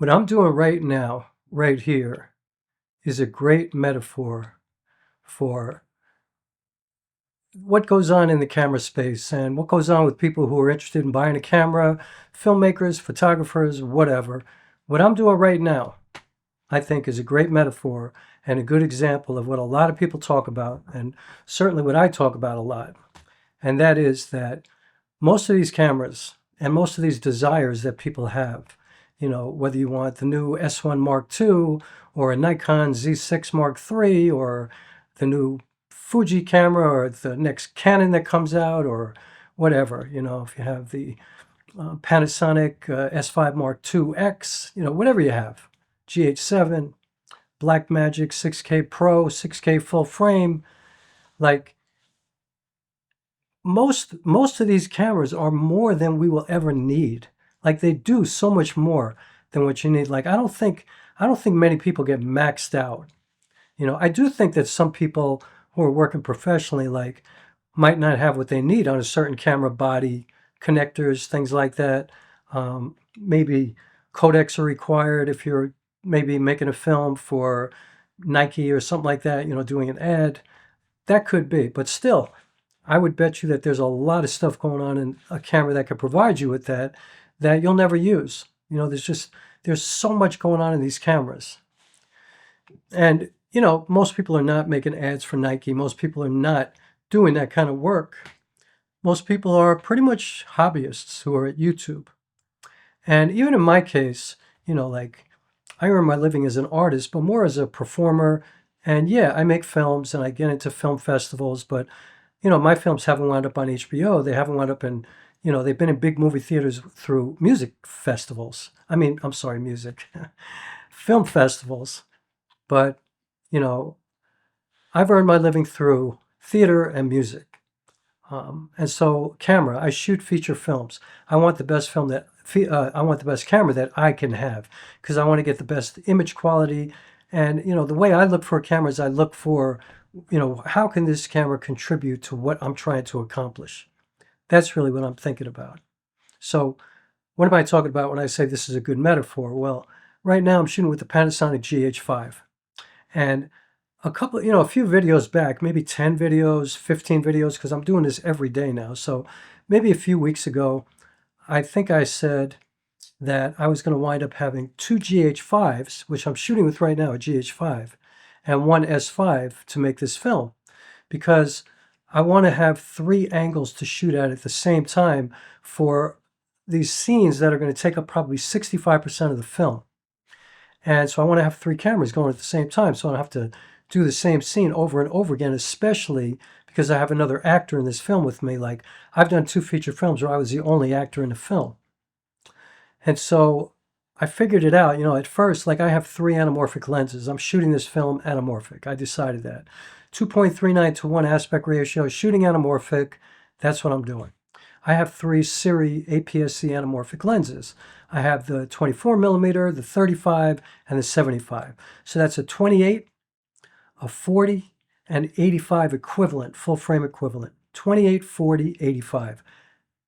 What I'm doing right now, right here, is a great metaphor for what goes on in the camera space and what goes on with people who are interested in buying a camera, filmmakers, photographers, whatever. What I'm doing right now, I think, is a great metaphor and a good example of what a lot of people talk about, and certainly what I talk about a lot. And that is that most of these cameras and most of these desires that people have, whether you want the new S1 Mark II or a Nikon Z6 Mark III or the new Fuji camera or the next Canon that comes out or whatever, if you have the Panasonic S5 Mark II X, whatever you have, GH7, Blackmagic 6K Pro, 6K full frame, like most of these cameras are more than we will ever need. Like they do so much more than what you need. Like I don't think many people get maxed out. I do think that some people who are working professionally might not have what they need on a certain camera body, connectors, things like that. Maybe codecs are required if you're maybe making a film for Nike or something like that, doing an ad. That could be, but still, I would bet you that there's a lot of stuff going on in a camera that could provide you with that you'll never use. There's so much going on in these cameras. And, most people are not making ads for Nike. Most people are not doing that kind of work. Most people are pretty much hobbyists who are at YouTube. And even in my case, I earn my living as an artist, but more as a performer. And yeah, I make films and I get into film festivals, but my films haven't wound up on HBO. They haven't wound up in, they've been in big movie theaters through music festivals. I'm sorry, music, film festivals. But, I've earned my living through theater and music. And so camera, I shoot feature films. I want the best I want the best camera that I can have because I want to get the best image quality. And, the way I look for cameras, I look for, how can this camera contribute to what I'm trying to accomplish? That's really what I'm thinking about. So what am I talking about when I say this is a good metaphor? Well, right now I'm shooting with the Panasonic GH5. And a few videos back, maybe 10 videos, 15 videos, because I'm doing this every day now. So maybe a few weeks ago, I think I said that I was going to wind up having two GH5s, which I'm shooting with right now, a GH5, and one S5 to make this film, because I want to have three angles to shoot at the same time for these scenes that are going to take up probably 65% of the film. And so I want to have three cameras going at the same time, so I don't have to do the same scene over and over again, especially because I have another actor in this film with me. Like I've done two feature films where I was the only actor in the film. And so I figured it out, at first, I have three anamorphic lenses. I'm shooting this film anamorphic. I decided that. 2.39 to 1 aspect ratio, shooting anamorphic, that's what I'm doing. I have three Siri APS-C anamorphic lenses. I have the 24 millimeter, the 35, and the 75. So that's a 28, a 40, and 85 equivalent, full frame equivalent. 28, 40, 85.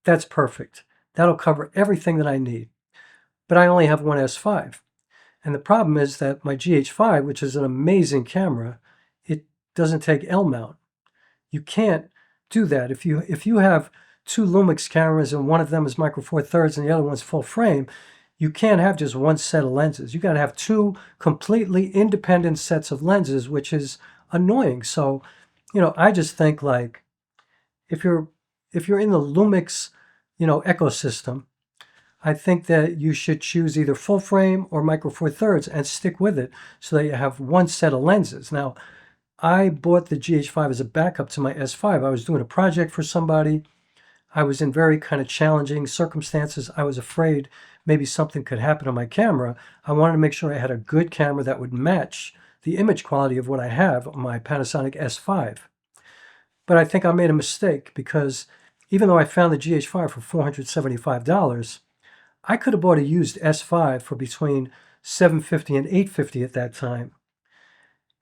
That's perfect. That'll cover everything that I need. But I only have one S5. And the problem is that my GH5, which is an amazing camera, it doesn't take L mount. You can't do that. If you have two Lumix cameras and one of them is micro four thirds and the other one's full frame, you can't have just one set of lenses. You got to have two completely independent sets of lenses, which is annoying. So, I just think if you're in the Lumix, ecosystem, I think that you should choose either full frame or micro four thirds and stick with it so that you have one set of lenses. Now, I bought the GH5 as a backup to my S5. I was doing a project for somebody. I was in very kind of challenging circumstances. I was afraid maybe something could happen on my camera. I wanted to make sure I had a good camera that would match the image quality of what I have on my Panasonic S5. But I think I made a mistake because even though I found the GH5 for $475, I could have bought a used S5 for between $750 and $850 at that time.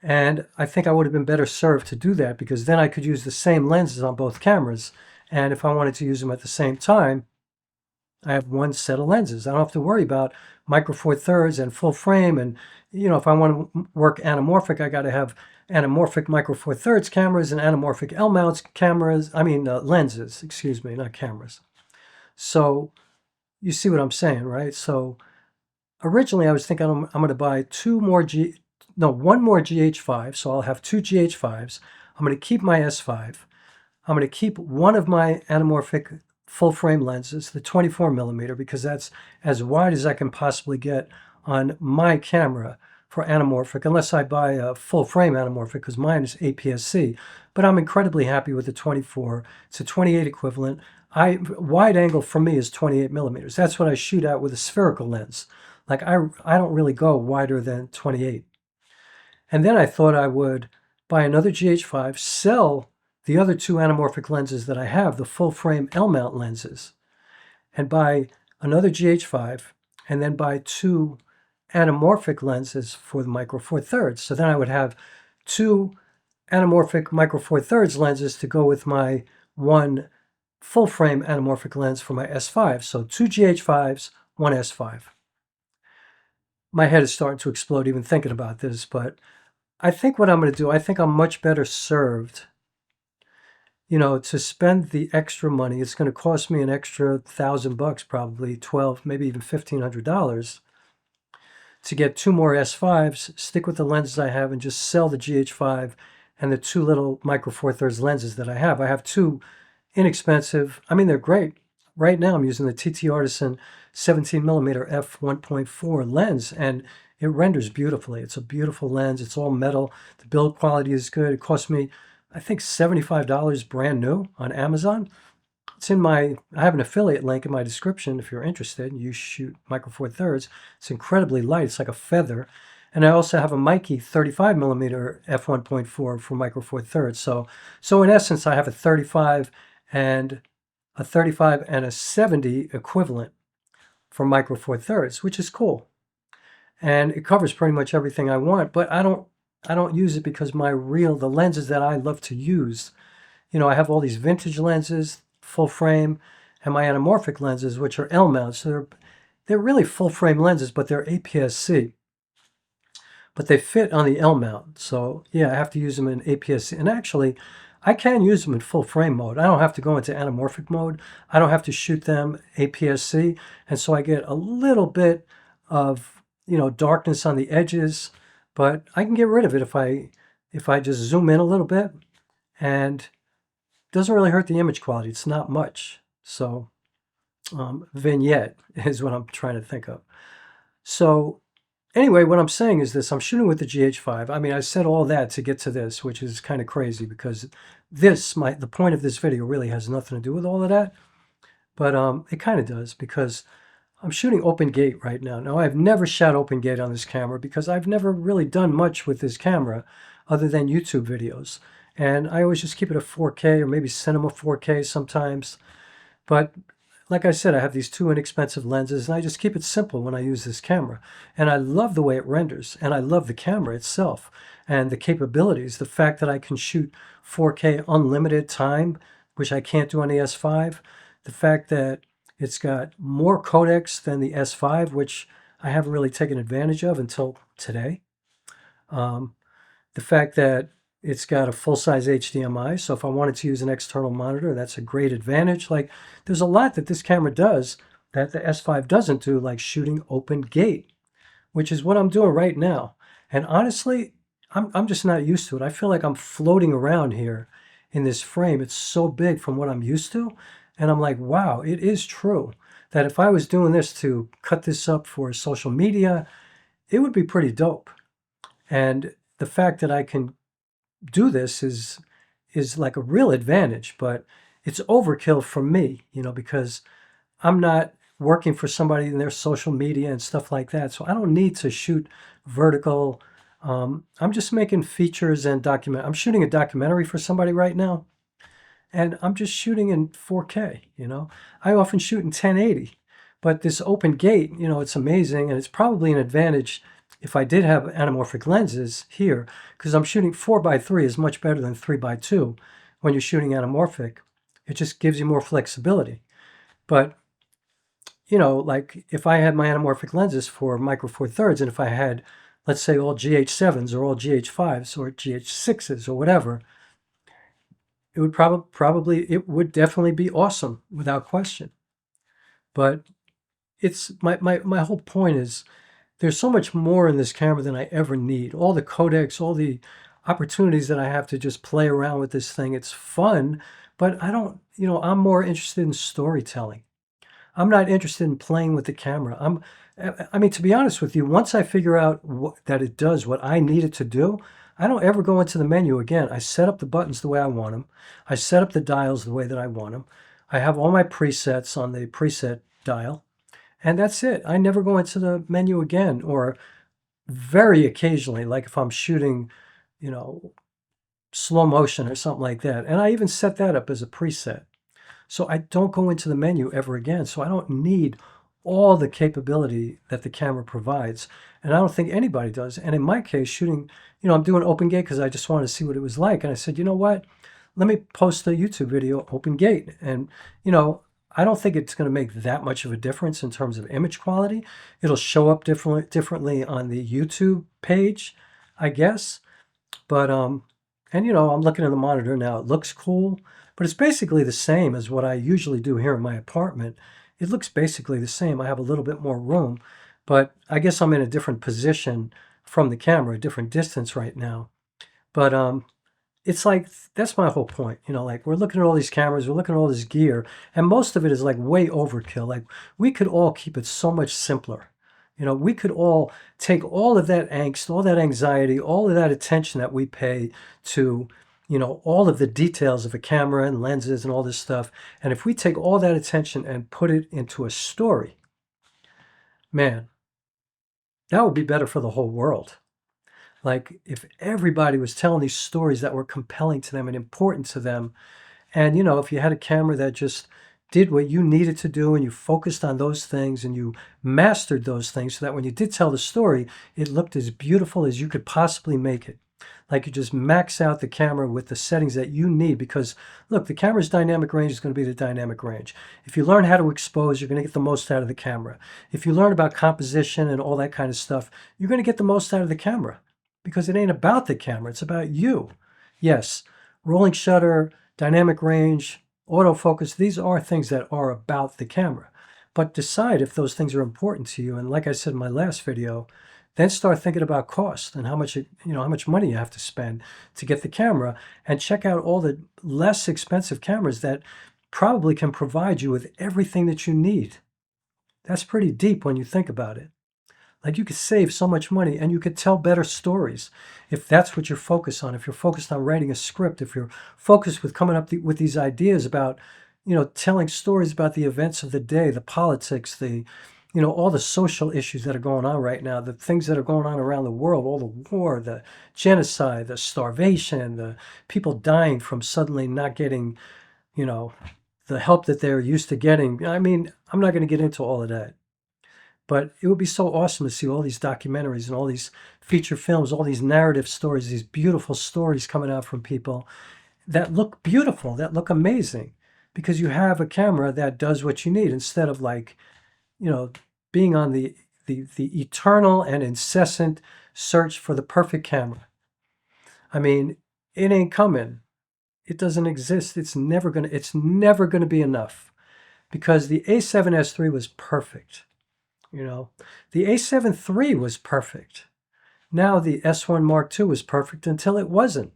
And I think I would have been better served to do that because then I could use the same lenses on both cameras. And if I wanted to use them at the same time, I have one set of lenses. I don't have to worry about micro four thirds and full frame. And, if I want to work anamorphic, I got to have anamorphic micro four thirds cameras and anamorphic L mounts cameras. Lenses, excuse me, not cameras. So you see what I'm saying, right? So originally I was thinking I'm going to buy one more GH5. So I'll have two GH5s. I'm going to keep my S5. I'm going to keep one of my anamorphic full frame lenses, the 24 millimeter, because that's as wide as I can possibly get on my camera for anamorphic, unless I buy a full frame anamorphic, because mine is APS-C. But I'm incredibly happy with the 24. It's a 28 equivalent. Wide angle for me is 28 millimeters. That's what I shoot at with a spherical lens. Like I don't really go wider than 28. And then I thought I would buy another GH5, sell the other two anamorphic lenses that I have, the full frame L mount lenses, and buy another GH5, and then buy two anamorphic lenses for the micro four thirds. So then I would have two anamorphic micro four thirds lenses to go with my one full frame anamorphic lens for my S5. So two GH5s, one S5. My head is starting to explode even thinking about this, but I think what I'm going to do, I think I'm much better served, to spend the extra money. It's going to cost me an extra $1,000, probably 12, maybe even $1,500 to get two more S5s, stick with the lenses I have, and just sell the GH5 and the two little micro four thirds lenses that I have. I have two inexpensive, they're great. Right now I'm using the TT Artisan 17 millimeter f1.4 lens, and it renders beautifully. It's a beautiful lens. It's all metal. The build quality is good. It cost me, I think, $75 brand new on Amazon. It's I have an affiliate link in my description if you're interested. You shoot micro four thirds. It's incredibly light. It's like a feather. And I also have a Mikey 35 millimeter f1.4 for micro four thirds. So in essence, I have a 35 and a 70 equivalent for micro four thirds, which is cool. And it covers pretty much everything I want, but I don't use it because the lenses that I love to use, I have all these vintage lenses, full frame, and my anamorphic lenses, which are L mounts. So they're really full frame lenses, but they're APS-C. But they fit on the L mount. So yeah, I have to use them in APS-C. And actually, I can use them in full frame mode. I don't have to go into anamorphic mode. I don't have to shoot them APS-C. And so I get a little bit of, darkness on the edges, but I can get rid of it if I just zoom in a little bit, and it doesn't really hurt the image quality. It's not much. So vignette is what I'm trying to think of. So anyway, what I'm saying is this. I'm shooting with the GH5. I said all that to get to this, which is kind of crazy because the point of this video really has nothing to do with all of that. But it kind of does, because I'm shooting open gate right now. Now, I've never shot open gate on this camera because I've never really done much with this camera other than YouTube videos. And I always just keep it at 4K or maybe cinema 4K sometimes. But like I said, I have these two inexpensive lenses, and I just keep it simple when I use this camera. And I love the way it renders, and I love the camera itself and the capabilities. The fact that I can shoot 4K unlimited time, which I can't do on the S5. The fact that it's got more codecs than the S5, which I haven't really taken advantage of until today. The fact that it's got a full-size HDMI, so if I wanted to use an external monitor, that's a great advantage. Like, there's a lot that this camera does that the S5 doesn't do, like shooting open gate, which is what I'm doing right now. And honestly, I'm just not used to it. I feel like I'm floating around here in this frame. It's so big from what I'm used to. And I'm like, wow, it is true that if I was doing this to cut this up for social media, it would be pretty dope. And the fact that I can do this is like a real advantage, but it's overkill for me, because I'm not working for somebody in their social media and stuff like that. So I don't need to shoot vertical. I'm just making features and I'm shooting a documentary for somebody right now. And I'm just shooting in 4K, I often shoot in 1080, but this open gate, it's amazing. And it's probably an advantage if I did have anamorphic lenses here, because I'm shooting 4x3 is much better than 3x2 when you're shooting anamorphic. It just gives you more flexibility. But you know, like if I had my anamorphic lenses for Micro Four Thirds, and if I had, let's say, all GH7s or all GH5s or GH6s or whatever, it would probably it would definitely be awesome without question. But it's my whole point is there's so much more in this camera than I ever need. All the codecs, all the opportunities that I have to just play around with this thing. It's fun, but I don't, you know, I'm more interested in storytelling. I'm not interested in playing with the camera. I mean, to be honest with you, once I figure out that it does what I need it to do, I don't ever go into the menu again. I set up the buttons the way I want them. I set up the dials the way that I want them. I have all my presets on the preset dial, and that's it. I never go into the menu again, or very occasionally, like if I'm shooting, you know, slow motion or something like that. And I even set that up as a preset. So I don't go into the menu ever again. So I don't need all the capability that the camera provides. And I don't think anybody does. And in my case, shooting, you know, I'm doing open gate because I just wanted to see what it was like. And I said, you know what? Let me post a YouTube video, open gate. And, you know, I don't think it's going to make that much of a difference in terms of image quality. It'll show up differently on the YouTube page, I guess. But and you know, I'm looking at the monitor now. It looks cool, but it's basically the same as what I usually do here in my apartment. It looks basically the same. I have a little bit more room, but I guess I'm in a different position from the camera, a different distance right now. But it's like that's my whole point. You know, like we're looking at all these cameras, we're looking at all this gear, and most of it is like way overkill. Like we could all keep it so much simpler. You know, we could all take all of that angst, all that anxiety, all of that attention that we pay to, you know, all of the details of a camera and lenses and all this stuff. And if we take all that attention and put it into a story, man, that would be better for the whole world. Like if everybody was telling these stories that were compelling to them and important to them, and, you know, if you had a camera that just did what you needed to do and you focused on those things and you mastered those things so that when you did tell the story, it looked as beautiful as you could possibly make it. Like you just max out the camera with the settings that you need because, look, the camera's dynamic range is going to be the dynamic range. If you learn how to expose, you're going to get the most out of the camera. If you learn about composition and all that kind of stuff, you're going to get the most out of the camera because it ain't about the camera, it's about you. Yes, rolling shutter, dynamic range, autofocus, these are things that are about the camera. But decide if those things are important to you. And like I said in my last video, then start thinking about cost and how much how much money you have to spend to get the camera, and check out all the less expensive cameras that probably can provide you with everything that you need. That's pretty deep when you think about it. Like you could save so much money and you could tell better stories if that's what you're focused on. If you're focused on writing a script, if you're focused with coming up with these ideas about, you know, telling stories about the events of the day, the politics, the, you know, all the social issues that are going on right now, the things that are going on around the world, all the war, the genocide, the starvation, the people dying from suddenly not getting, you know, the help that they're used to getting. I mean, I'm not going to get into all of that. But it would be so awesome to see all these documentaries and all these feature films, all these narrative stories, these beautiful stories coming out from people that look beautiful, that look amazing, because you have a camera that does what you need instead of like, you know, being on the eternal and incessant search for the perfect camera. I mean, it ain't coming. It doesn't exist. It's never gonna be enough because the A7S III was perfect. You know, the A7 III was perfect. Now the S1 Mark II was perfect until it wasn't.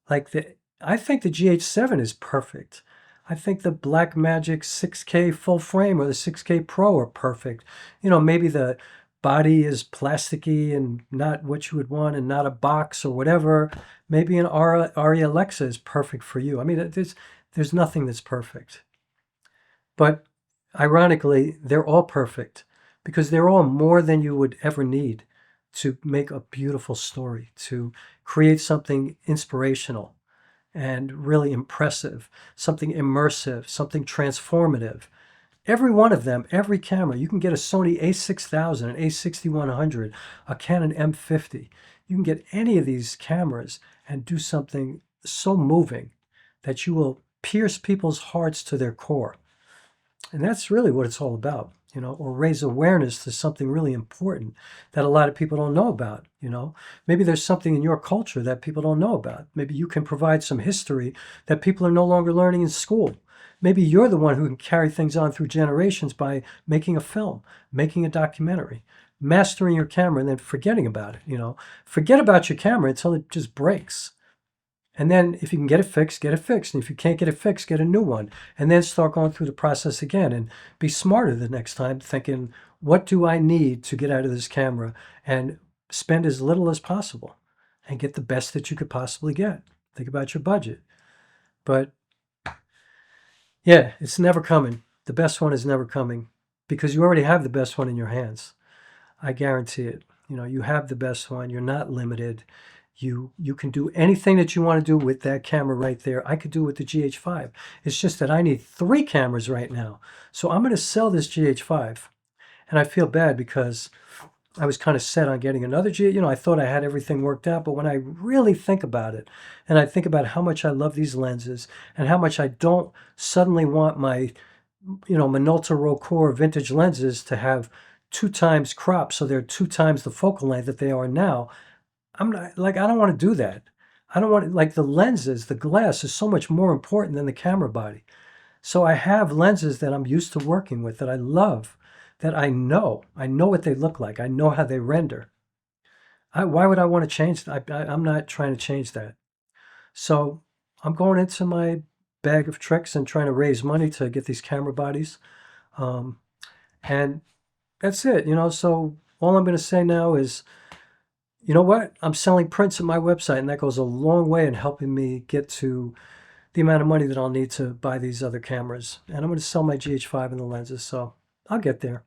I think the GH7 is perfect. I think the Blackmagic 6K full frame or the 6K Pro are perfect. You know, maybe the body is plasticky and not what you would want and not a box or whatever. Maybe an Arri Alexa is perfect for you. I mean, there's nothing that's perfect. But ironically, they're all perfect because they're all more than you would ever need to make a beautiful story, to create something inspirational and really impressive, something immersive, something transformative. Every one of them, every camera, you can get a Sony a6000, an a6100, a Canon M50. You can get any of these cameras and do something so moving that you will pierce people's hearts to their core. And that's really what it's all about, or raise awareness to something really important that a lot of people don't know about. Maybe there's something in your culture that people don't know about. Maybe you can provide some history that people are no longer learning in school. Maybe you're the one who can carry things on through generations by making a film, making a documentary, mastering your camera, and then forgetting about it. Forget about your camera until it just breaks. And then if you can get it fixed, get it fixed. And if you can't get it fixed, get a new one. And then start going through the process again and be smarter the next time, thinking, what do I need to get out of this camera? And spend as little as possible and get the best that you could possibly get. Think about your budget. But yeah, it's never coming. The best one is never coming because you already have the best one in your hands. I guarantee it. You have the best one. You're not limited. You can do anything that you want to do with that camera right there. I could do it with the GH5. It's just that I need 3 cameras right now. So I'm going to sell this GH5. And I feel bad because I was kind of set on getting another I thought I had everything worked out, but when I really think about it, and I think about how much I love these lenses and how much I don't suddenly want my, Minolta Rokkor vintage lenses to have 2 times crop, so they're 2 times the focal length that they are now. I'm not like, I don't want to do that. I don't want like the lenses, the glass is so much more important than the camera body. So I have lenses that I'm used to working with that I love, that I know what they look like. I know how they render. Why would I want to change that? I'm not trying to change that. So I'm going into my bag of tricks and trying to raise money to get these camera bodies. And that's it, so all I'm going to say now is, you know what? I'm selling prints at my website, and that goes a long way in helping me get to the amount of money that I'll need to buy these other cameras. And I'm going to sell my GH5 and the lenses, so I'll get there,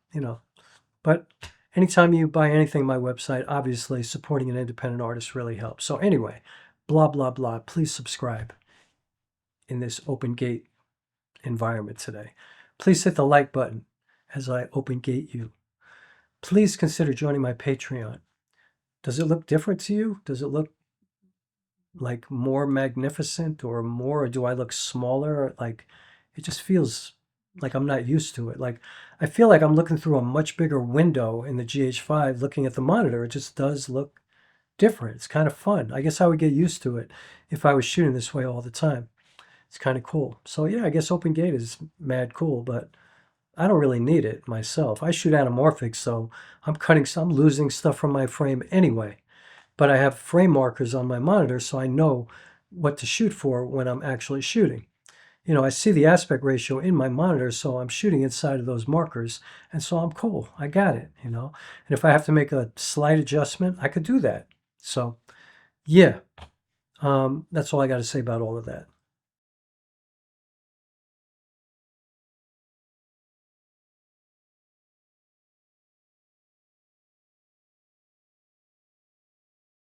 But anytime you buy anything on my website, obviously supporting an independent artist really helps. So anyway, blah, blah, blah. Please subscribe in this open gate environment today. Please hit the like button as I open gate you. Please consider joining my Patreon. Does it look different to you? Does it look like more magnificent or do I look smaller? Like, it just feels like I'm not used to it. Like, I feel like I'm looking through a much bigger window in the GH5 looking at the monitor. It just does look different. It's kind of fun. I guess I would get used to it if I was shooting this way all the time. It's kind of cool. So yeah, I guess open gate is mad cool, but I don't really need it myself. I shoot anamorphic, so I'm losing stuff from my frame anyway. But I have frame markers on my monitor, so I know what to shoot for when I'm actually shooting. I see the aspect ratio in my monitor, so I'm shooting inside of those markers, and so I'm cool. I got it, And if I have to make a slight adjustment, I could do that. So, yeah, that's all I got to say about all of that.